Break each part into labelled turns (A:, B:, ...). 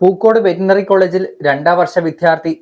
A: Pookode veterinary കോളേജിൽ 2ാം വർഷ വിദ്യാർത്ഥി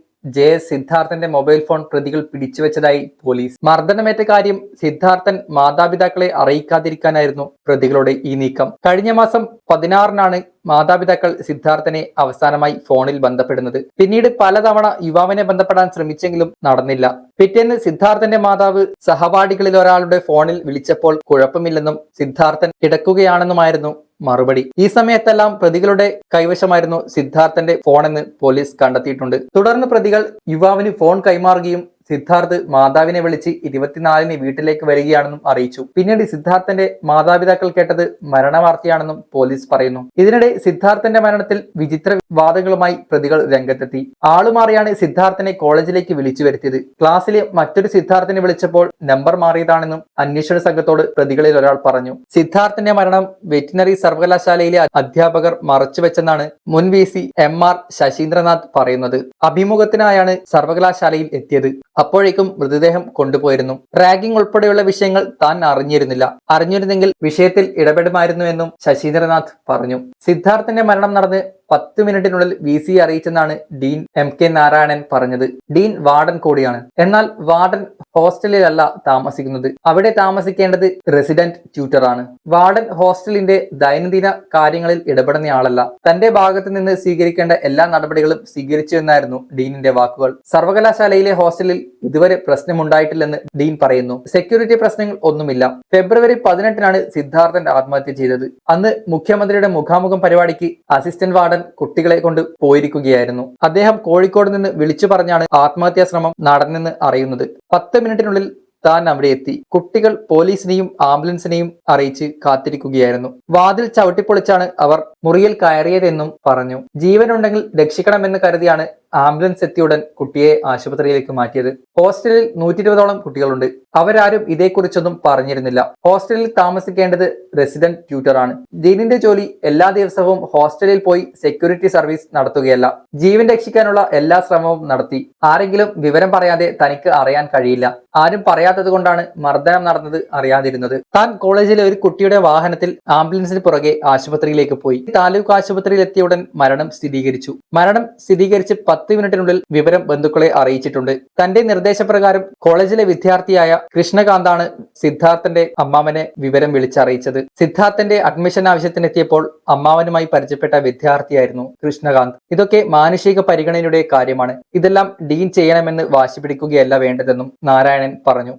A: സിദ്ധാർത്ഥന്റെ mobile phone പ്രതികൾ പിടിച്ചുവെച്ചതായി പോലീസ്. മർദ്ദനമേറ്റ കാര്യം സിദ്ധാർത്ഥൻ മാതാപിതാക്കളെ അറിയിക്കാതിരിക്കാനായിരുന്നു പ്രതികളുടെ ഈ നീക്കം. കഴിഞ്ഞ മാസം 16-നാണ് മാതാപിതാക്കൾ സിദ്ധാർത്ഥനെ അവസാനമായി ഫോണിൽ ബന്ധപ്പെടുന്നത്. പിന്നീട് പലതവണ യുവാവിനെ ബന്ധപ്പെടാൻ ശ്രമിച്ചെങ്കിലും നടന്നില്ല. പിറ്റേന്ന് സിദ്ധാർത്ഥന്റെ മാതാവ് സഹപാഠികളിൽ ഒരാളുടെ ഫോണിൽ വിളിച്ചപ്പോൾ കുഴപ്പമില്ലെന്നും സിദ്ധാർത്ഥൻ കിടക്കുകയാണെന്നുമായിരുന്നു മറുപടി. ഈ സമയത്തെല്ലാം പ്രതികളുടെ കൈവശമായിരുന്നു സിദ്ധാർത്ഥന്റെ ഫോണെന്ന് പോലീസ് കണ്ടെത്തിയിട്ടുണ്ട്. തുടർന്ന് പ്രതികൾ യുവാവിന് ഫോൺ കൈമാറുകയും സിദ്ധാർത്ഥ് മാതാവിനെ വിളിച്ച് 24-ന് വീട്ടിലേക്ക് വരികയാണെന്നും അറിയിച്ചു. പിന്നീട് സിദ്ധാർത്ഥന്റെ മാതാപിതാക്കൾ കേട്ടത് മരണവാർത്തയാണെന്നും പോലീസ് പറയുന്നു. ഇതിനിടെ സിദ്ധാർത്ഥന്റെ മരണത്തിൽ വിചിത്ര വാദങ്ങളുമായി പ്രതികൾ രംഗത്തെത്തി. ആളുമാറിയാണ് സിദ്ധാർത്ഥനെ കോളേജിലേക്ക് വിളിച്ചു വരുത്തിയത്. ക്ലാസ്സിലെ മറ്റൊരു സിദ്ധാർത്ഥനെ വിളിച്ചപ്പോൾ നമ്പർ മാറിയതാണെന്നും അന്വേഷണ സംഘത്തോട് പ്രതികളിൽ ഒരാൾ പറഞ്ഞു. സിദ്ധാർത്ഥന്റെ മരണം വെറ്റിനറി സർവകലാശാലയിലെ അധ്യാപകർ മറച്ചുവെച്ചെന്നാണ് മുൻ VC MR ശശീന്ദ്രനാഥ് പറയുന്നത്. അഭിമുഖത്തിനായാണ് സർവകലാശാലയിൽ എത്തിയത്. അപ്പോഴേക്കും മൃതദേഹം കൊണ്ടുപോയിരുന്നു. റാഗിംഗ് ഉൾപ്പെടെയുള്ള വിഷയങ്ങൾ താൻ അറിഞ്ഞിരുന്നെങ്കിൽ വിഷയത്തിൽ ഇടപെടുമായിരുന്നുവെന്നും ശശീന്ദ്രനാഥ് പറഞ്ഞു. സിദ്ധാർത്ഥന്റെ മരണം നടന്ന് 10 മിനിറ്റിനുള്ളിൽ VC അറിയിച്ചെന്നാണ് ഡീൻ MK നാരായണൻ പറഞ്ഞത്. ഡീൻ വാർഡൻ കൂടിയാണ്. എന്നാൽ വാർഡൻ ഹോസ്റ്റലിലല്ല താമസിക്കുന്നത്. അവിടെ താമസിക്കേണ്ടത് റെസിഡന്റ് ട്യൂട്ടറാണ്. വാർഡൻ ഹോസ്റ്റലിന്റെ ദൈനംദിന കാര്യങ്ങളിൽ ഇടപെടുന്നയാളല്ല. തന്റെ ഭാഗത്ത് നിന്ന് സ്വീകരിക്കേണ്ട എല്ലാ നടപടികളും സ്വീകരിച്ചു എന്നായിരുന്നു ഡീനിന്റെ വാക്കുകൾ. സർവകലാശാലയിലെ ഹോസ്റ്റലിൽ ഇതുവരെ പ്രശ്നമുണ്ടായിട്ടില്ലെന്ന് ഡീൻ പറയുന്നു. സെക്യൂരിറ്റി പ്രശ്നങ്ങൾ ഒന്നുമില്ല. ഫെബ്രുവരി 18-നാണ് സിദ്ധാർത്ഥൻ ആത്മഹത്യ ചെയ്തത്. അന്ന് മുഖ്യമന്ത്രിയുടെ മുഖാമുഖം പരിപാടിക്ക് അസിസ്റ്റന്റ് വാർഡൻ കുട്ടികളെ കൊണ്ട് പോയിരിക്കുകയായിരുന്നു. അദ്ദേഹം കോഴിക്കോട് നിന്ന് വിളിച്ചു പറഞ്ഞാണ് ആത്മഹത്യാ ശ്രമം നടന്നെന്ന് അറിയുന്നത്. 10 മിനിറ്റിനുള്ളിൽ താൻ അവിടെ എത്തി. കുട്ടികൾ പോലീസിനെയും ആംബുലൻസിനെയും അറിയിച്ച് കാത്തിരിക്കുകയായിരുന്നു. വാതിൽ ചവിട്ടിപ്പൊളിച്ചാണ് അവർ മുറിയിൽ കയറിയതെന്നും പറഞ്ഞു. ജീവനുണ്ടെങ്കിൽ രക്ഷിക്കണമെന്ന് കരുതിയാണ് ആംബുലൻസ് എത്തിയുടൻ കുട്ടിയെ ആശുപത്രിയിലേക്ക് മാറ്റിയത്. ഹോസ്റ്റലിൽ 120ഓളം കുട്ടികളുണ്ട്. അവരാരും ഇതേക്കുറിച്ചൊന്നും പറഞ്ഞിരുന്നില്ല. ഹോസ്റ്റലിൽ താമസിക്കേണ്ടത് റെസിഡന്റ് ട്യൂട്ടറാണ്. ഡീനിന്റെ ജോലി എല്ലാ ദിവസവും ഹോസ്റ്റലിൽ പോയി സെക്യൂരിറ്റി സർവീസ് നടത്തുകയല്ല. ജീവൻ രക്ഷിക്കാനുള്ള എല്ലാ ശ്രമവും നടത്തി. ആരെങ്കിലും വിവരം പറയാതെ തനിക്ക് അറിയാൻ കഴിയില്ല. ആരും പറയാത്തത് കൊണ്ടാണ് മർദ്ദനം നടന്നത് അറിയാതിരുന്നത്. താൻ കോളേജിലെ ഒരു കുട്ടിയുടെ വാഹനത്തിൽ ആംബുലൻസിന് പുറകെ ആശുപത്രിയിലേക്ക് പോയി. താലൂക്ക് ആശുപത്രിയിൽ എത്തിയ ഉടൻ മരണം സ്ഥിരീകരിച്ച് 10 മിനിറ്റിനുള്ളിൽ വിവരം ബന്ധുക്കളെ അറിയിച്ചിട്ടുണ്ട്. തന്റെ നിർദ്ദേശപ്രകാരം കോളേജിലെ വിദ്യാർത്ഥിയായ കൃഷ്ണകാന്താണ് സിദ്ധാർത്ഥന്റെ അമ്മാവനെ വിവരം വിളിച്ചറിയിച്ചത്. സിദ്ധാർത്ഥന്റെ അഡ്മിഷൻ ആവശ്യത്തിനെത്തിയപ്പോൾ അമ്മാവനുമായി പരിചയപ്പെട്ട വിദ്യാർത്ഥിയായിരുന്നു കൃഷ്ണകാന്ത്. ഇതൊക്കെ മാനുഷിക പരിഗണനയുടെ കാര്യമാണ്. ഇതെല്ലാം ഡീൻ ചെയ്യണമെന്ന് വാശി പിടിക്കുകയല്ല വേണ്ടതെന്നും നാരായണൻ പറഞ്ഞു.